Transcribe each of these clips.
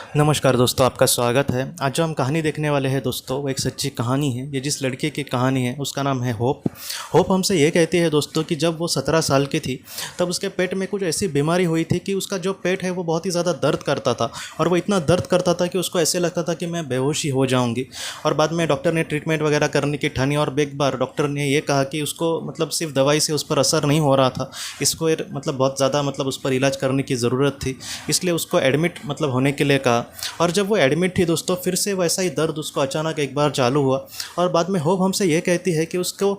नमस्कार दोस्तों, आपका स्वागत है। आज जो हम कहानी देखने वाले हैं दोस्तों, वो एक सच्ची कहानी है। ये जिस लड़के की कहानी है उसका नाम है होप। होप हमसे ये कहती है दोस्तों कि जब वो 17 साल की थी तब उसके पेट में कुछ ऐसी बीमारी हुई थी कि उसका जो पेट है वो बहुत ही ज़्यादा दर्द करता था, और वो इतना दर्द करता था कि उसको ऐसे लगता था कि मैं बेहोशी हो जाऊँगी। और बाद में डॉक्टर ने ट्रीटमेंट वगैरह करने की ठानी, और एक बार डॉक्टर ने ये कहा कि उसको मतलब सिर्फ दवाई से उस पर असर नहीं हो रहा था, इसको मतलब बहुत ज़्यादा उस पर इलाज करने की ज़रूरत थी। इसलिए उसको एडमिट होने के लिए कहा। और जब वो एडमिट थी दोस्तों, फिर से वैसा ही दर्द उसको अचानक एक बार चालू हुआ। और बाद में होप हमसे ये कहती है कि उसको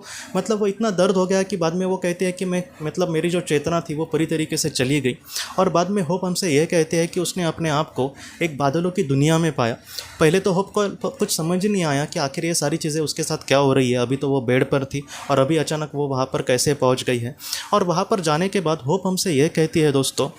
वो इतना दर्द हो गया कि बाद में वो कहती है कि मैं मेरी जो चेतना थी वो पूरी तरीके से चली गई। और बाद में होप हमसे ये कहती है कि उसने अपने आप को एक बादलों की दुनिया में पाया। पहले तो होप को कुछ समझ ही नहीं आया कि आखिर ये सारी चीज़ें उसके साथ क्या हो रही है। अभी तो वो बेड पर थी और अभी अचानक वो वहाँ पर कैसे पहुँच गई है। और वहाँ पर जाने के बाद होप हमसे ये कहती है दोस्तों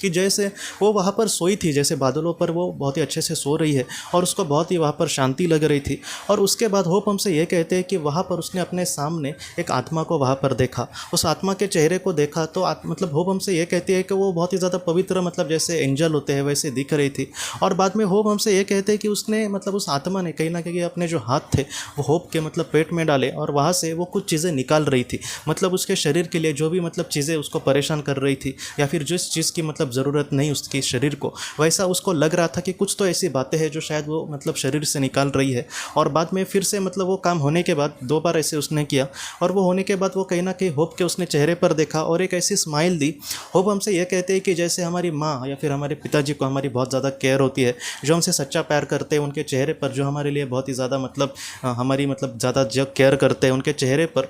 कि जैसे वो वहाँ पर सोई थी, जैसे बादलों पर वो बहुत ही अच्छे से सो रही है और उसको बहुत ही वहाँ पर शांति लग रही थी। और उसके बाद होप हमसे ये कहते हैं कि वहाँ पर उसने अपने सामने एक आत्मा को वहाँ पर देखा। उस आत्मा के चेहरे को देखा तो होप हमसे ये कहती है कि वो बहुत ही ज़्यादा पवित्र जैसे एंजल होते हैं वैसे दिख रही थी। और बाद में होप हमसे ये कहते हैं कि उसने उस आत्मा ने कहीं ना कहीं अपने जो हाथ थे वो होप के पेट में डाले, और वहाँ से वो कुछ चीज़ें निकाल रही थी। उसके शरीर के लिए जो भी चीज़ें उसको परेशान कर रही थी, या फिर जिस चीज़ की ज़रूरत नहीं उसके शरीर को, वैसा उसको लग रहा था कि कुछ तो ऐसी बातें हैं जो शायद वो शरीर से निकाल रही है। और बाद में फिर से वो काम होने के बाद 2 बार ऐसे उसने किया, और वो होने के बाद वो कहीं ना कहीं होप के उसने चेहरे पर देखा और एक ऐसी स्माइल दी। होप हमसे ये कहते हैं कि जैसे हमारी माँ या फिर हमारे पिताजी को हमारी बहुत ज़्यादा केयर होती है, जो हमसे सच्चा प्यार करते हैं, उनके चेहरे पर जो हमारे लिए बहुत ही ज़्यादा हमारी ज़्यादा जो केयर करते हैं, उनके चेहरे पर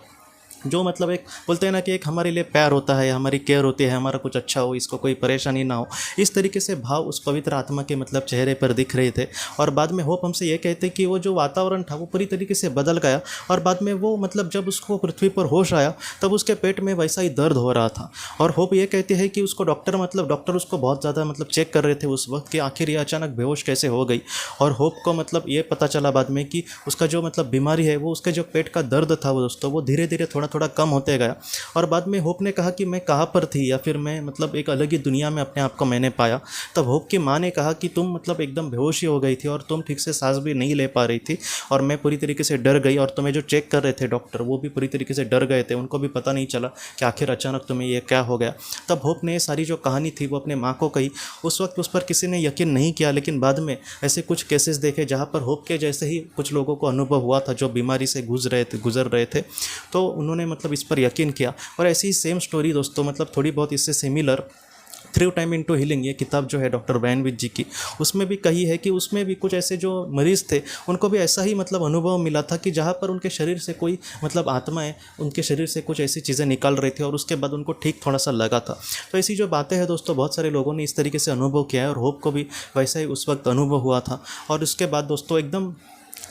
जो एक बोलते हैं ना कि एक हमारे लिए प्यार होता है, हमारी केयर होती है, हमारा कुछ अच्छा हो, इसको कोई परेशानी ना हो, इस तरीके से भाव उस पवित्र आत्मा के चेहरे पर दिख रहे थे। और बाद में होप हमसे ये कहते कि वो जो वातावरण था वो पूरी तरीके से बदल गया। और बाद में वो जब उसको पृथ्वी पर होश आया तब उसके पेट में वैसा ही दर्द हो रहा था। और होप ये कहते हैं कि उसको डॉक्टर उसको बहुत ज़्यादा चेक कर रहे थे उस वक्त कि आखिर ये अचानक बेहोश कैसे हो गई। और होप को ये पता चला बाद में कि उसका जो बीमारी है वो उसके जो पेट का दर्द था वो दोस्तों वो धीरे धीरे थोड़ा थोड़ा कम होते गया। और बाद में होप ने कहा कि मैं कहाँ पर थी, या फिर मैं एक अलग ही दुनिया में अपने आप को मैंने पाया। तब होप की माँ ने कहा कि तुम एकदम बेहोशी हो गई थी और तुम ठीक से सांस भी नहीं ले पा रही थी, और मैं पूरी तरीके से डर गई, और तुम्हें जो चेक कर रहे थे डॉक्टर वो भी पूरी तरीके से डर गए थे, उनको भी पता नहीं चला कि आखिर अचानक तुम्हें ये क्या हो गया। तब होप ने ये सारी जो कहानी थी वो अपने माँ को कही। उस वक्त उस पर किसी ने यकीन नहीं किया, लेकिन बाद में ऐसे कुछ केसेस देखे जहाँ पर होप के जैसे ही कुछ लोगों को अनुभव हुआ था जो बीमारी से गुजर रहे थे, तो उन्होंने इस पर यकीन किया। और ऐसी ही सेम स्टोरी दोस्तों थोड़ी बहुत इससे similar through time into healing, ये किताब जो है डॉक्टर वैनविच जी की, उसमें भी कही है कि उसमें भी कुछ ऐसे जो मरीज़ थे उनको भी ऐसा ही अनुभव मिला था कि जहाँ पर उनके शरीर से कोई आत्माएं उनके शरीर से कुछ ऐसी चीज़ें निकाल रही थी, और उसके बाद उनको ठीक थोड़ा सा लगा था। तो ऐसी जो बातें हैं दोस्तों बहुत सारे लोगों ने इस तरीके से अनुभव किया है, और होप को भी वैसा ही उस वक्त अनुभव हुआ था। और उसके बाद दोस्तों एकदम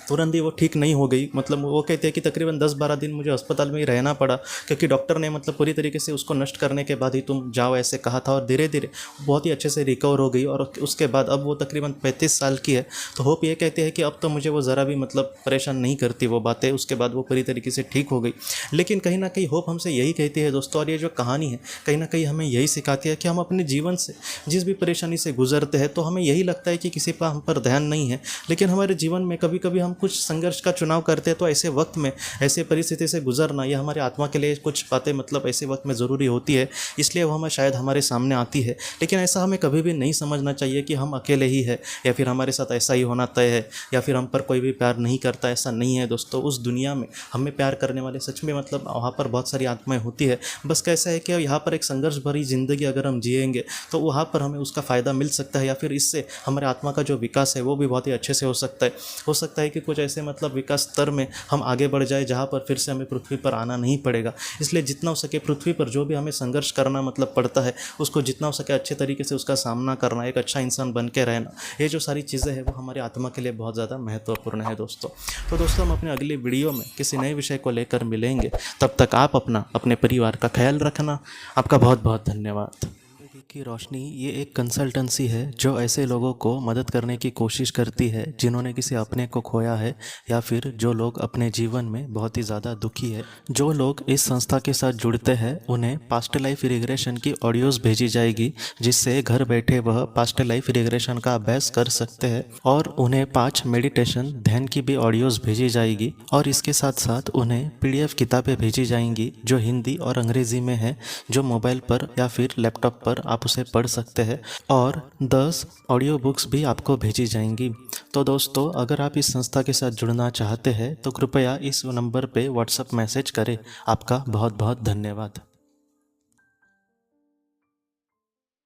तुरंत ही वो ठीक नहीं हो गई। वो कहते हैं कि तकरीबन 10-12 दिन मुझे अस्पताल में ही रहना पड़ा, क्योंकि डॉक्टर ने पूरी तरीके से उसको नष्ट करने के बाद ही तुम जाओ ऐसे कहा था। और धीरे धीरे बहुत ही अच्छे से रिकवर हो गई, और उसके बाद अब वो तकरीबन 35 साल की है। तो होप ये कहते हैं कि अब तो मुझे वो ज़रा भी परेशान नहीं करती वो बातें, उसके बाद वो पूरी तरीके से ठीक हो गई। लेकिन कहीं ना कहीं होप हमसे यही कहती है दोस्तों, और ये जो कहानी है कहीं ना कहीं हमें यही सिखाती है कि हम अपने जीवन से जिस भी परेशानी से गुजरते हैं, तो हमें यही लगता है कि किसी पर हम पर ध्यान नहीं है, लेकिन हमारे जीवन में कभी कभी हम कुछ संघर्ष का चुनाव करते हैं, तो ऐसे वक्त में ऐसे परिस्थिति से गुजरना ये हमारे आत्मा के लिए कुछ बातें ऐसे वक्त में ज़रूरी होती है, इसलिए वो हमें शायद हमारे सामने आती है। लेकिन ऐसा हमें कभी भी नहीं समझना चाहिए कि हम अकेले ही है, या फिर हमारे साथ ऐसा ही होना तय है, या फिर हम पर कोई भी प्यार नहीं करता। ऐसा नहीं है दोस्तों, उस दुनिया में हमें प्यार करने वाले सच में वहाँ पर बहुत सारी आत्माएं होती है। बस कैसा है कि यहाँ पर एक संघर्ष भरी ज़िंदगी अगर हम जिएंगे तो वहाँ पर हमें उसका फ़ायदा मिल सकता है, या फिर इससे हमारे आत्मा का जो विकास है वो भी बहुत ही अच्छे से हो सकता है कि कुछ ऐसे विकास स्तर में हम आगे बढ़ जाए जहाँ पर फिर से हमें पृथ्वी पर आना नहीं पड़ेगा। इसलिए जितना हो सके पृथ्वी पर जो भी हमें संघर्ष करना पड़ता है, उसको जितना हो सके अच्छे तरीके से उसका सामना करना, एक अच्छा इंसान बन के रहना, ये जो सारी चीज़ें हैं वो हमारी आत्मा के लिए बहुत ज़्यादा महत्वपूर्ण है दोस्तों। तो दोस्तों हम अपने अगली वीडियो में किसी नए विषय को लेकर मिलेंगे। तब तक आप अपने परिवार का ख्याल रखना। आपका बहुत बहुत धन्यवाद। की रोशनी ये एक कंसल्टेंसी है जो ऐसे लोगों को मदद करने की कोशिश करती है जिन्होंने किसी अपने को खोया है या फिर जो लोग अपने जीवन में बहुत ही ज़्यादा दुखी है। जो लोग इस संस्था के साथ जुड़ते हैं उन्हें पास्ट लाइफ रिग्रेशन की ऑडियोज़ भेजी जाएगी, जिससे घर बैठे वह पास्ट लाइफ रिग्रेशन का अभ्यास कर सकते हैं। और उन्हें 5 मेडिटेशन ध्यान की भी ऑडियोज़ भेजी जाएगी और इसके साथ साथ उन्हें PDF किताबें भेजी जाएंगी जो हिंदी और अंग्रेज़ी में है, जो मोबाइल पर या फिर लैपटॉप पर आप उसे पढ़ सकते हैं। और 10 ऑडियो बुक्स भी आपको भेजी जाएंगी। तो दोस्तों, अगर आप इस संस्था के साथ जुड़ना चाहते हैं तो कृपया इस नंबर पे व्हाट्सएप मैसेज करें। आपका बहुत बहुत धन्यवाद।